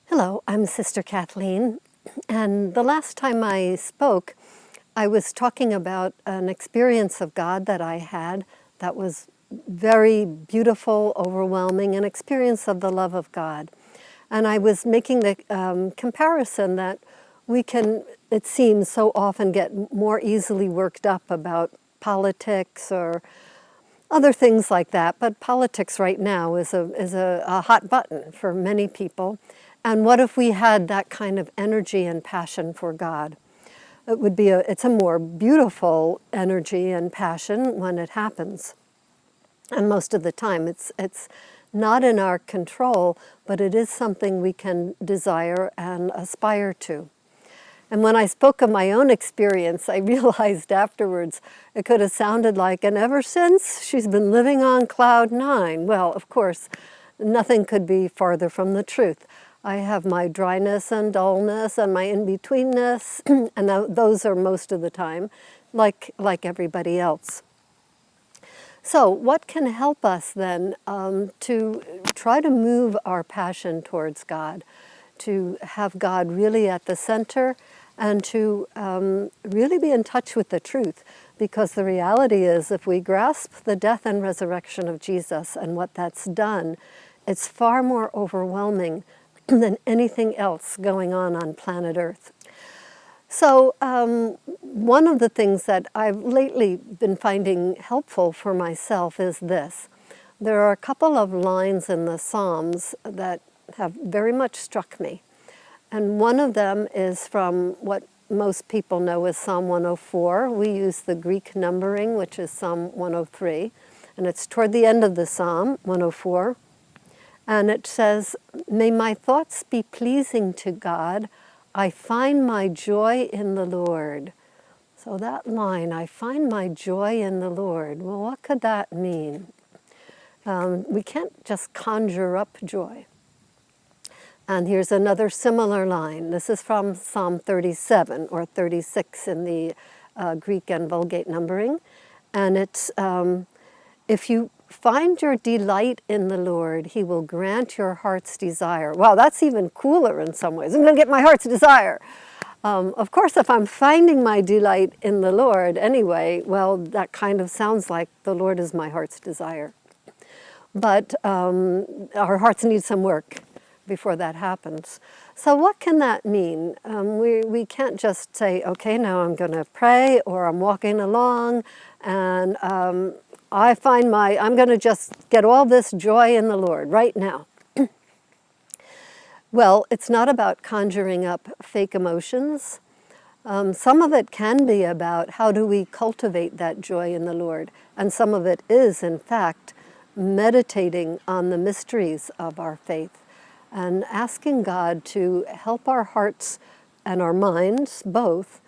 Hello, I'm Sister Kathleen, and the last time I spoke, I was talking about an experience of God that I had that was very beautiful, overwhelming, an experience of the love of God. And I was making the comparison that we can, it seems, so often get more easily worked up about politics or other things like that. But politics right now is a hot button for many people. And what if we had that kind of energy and passion for God? It would be it's a more beautiful energy and passion when it happens. And most of the time it's not in our control, but it is something we can desire and aspire to. And when I spoke of my own experience, I realized afterwards it could have sounded like, and ever since she's been living on cloud nine. Well, of course, nothing could be farther from the truth. I have my dryness and dullness and my in-betweenness, and those are most of the time, like everybody else. So what can help us then to try to move our passion towards God, to have God really at the center, and to really be in touch with the truth? Because the reality is, if we grasp the death and resurrection of Jesus and what that's done, it's far more overwhelming than anything else going on planet Earth. So one of the things that I've lately been finding helpful for myself is this. There are a couple of lines in the Psalms that have very much struck me. And one of them is from what most people know as Psalm 104. We use the Greek numbering, which is Psalm 103. And it's toward the end of the Psalm, 104. And it says, "May my thoughts be pleasing to God. I find my joy in the Lord." So that line, I find my joy in the Lord. Well, what could that mean? We can't just conjure up joy. And here's another similar line. This is from Psalm 37 or 36 in the Greek and Vulgate numbering. And it's, if you find your delight in the Lord, He will grant your heart's desire. Wow, that's even cooler in some ways. I'm going to get my heart's desire. Of course, if I'm finding my delight in the Lord anyway, well, that kind of sounds like the Lord is my heart's desire. But our hearts need some work before that happens. So what can that mean? We can't just say, okay, now I'm going to pray, or I'm walking along, and I'm going to just get all this joy in the Lord right now. Well, it's not about conjuring up fake emotions. Some of it can be about how do we cultivate that joy in the Lord. And some of it is, in fact, meditating on the mysteries of our faith and asking God to help our hearts and our minds both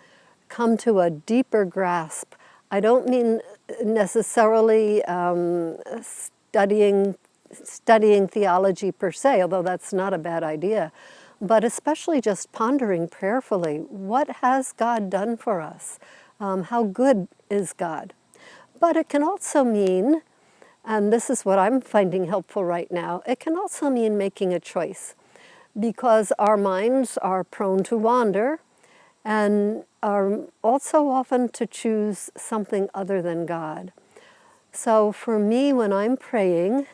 come to a deeper grasp. I don't mean necessarily studying theology per se, although that's not a bad idea, but especially just pondering prayerfully, what has God done for us? How good is God? But it can also mean, and this is what I'm finding helpful right now, it can also mean making a choice, because our minds are prone to wander and are also often to choose something other than God. So for me, when I'm praying,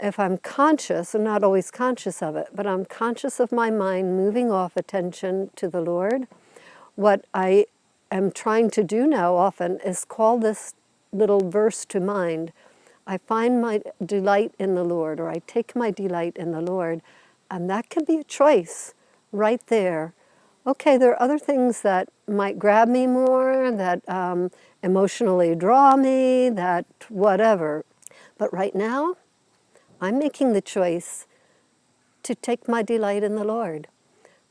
if I'm conscious, I'm not always conscious of it, but I'm conscious of my mind moving off attention to the Lord, what I am trying to do now often is call this little verse to mind. I find my delight in the Lord, or I take my delight in the Lord, and that can be a choice right there. okay, there are other things that might grab me more, that emotionally draw me, that whatever. But right now, I'm making the choice to take my delight in the Lord.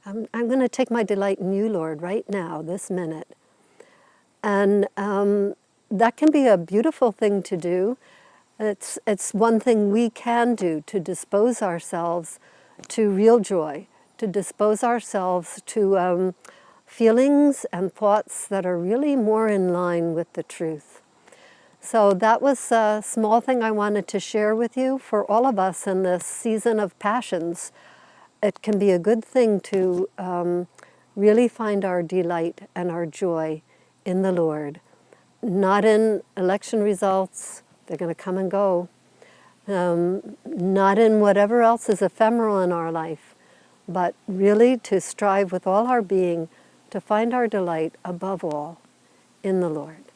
I'm going to take my delight in you, Lord, right now, this minute. And that can be a beautiful thing to do. It's one thing we can do to dispose ourselves to real joy, to dispose ourselves to feelings and thoughts that are really more in line with the truth. So that was a small thing I wanted to share with you. For all of us in this season of passions, it can be a good thing to really find our delight and our joy in the Lord. Not in election results, they're going to come and go. Not in whatever else is ephemeral in our life, but really to strive with all our being to find our delight above all in the Lord.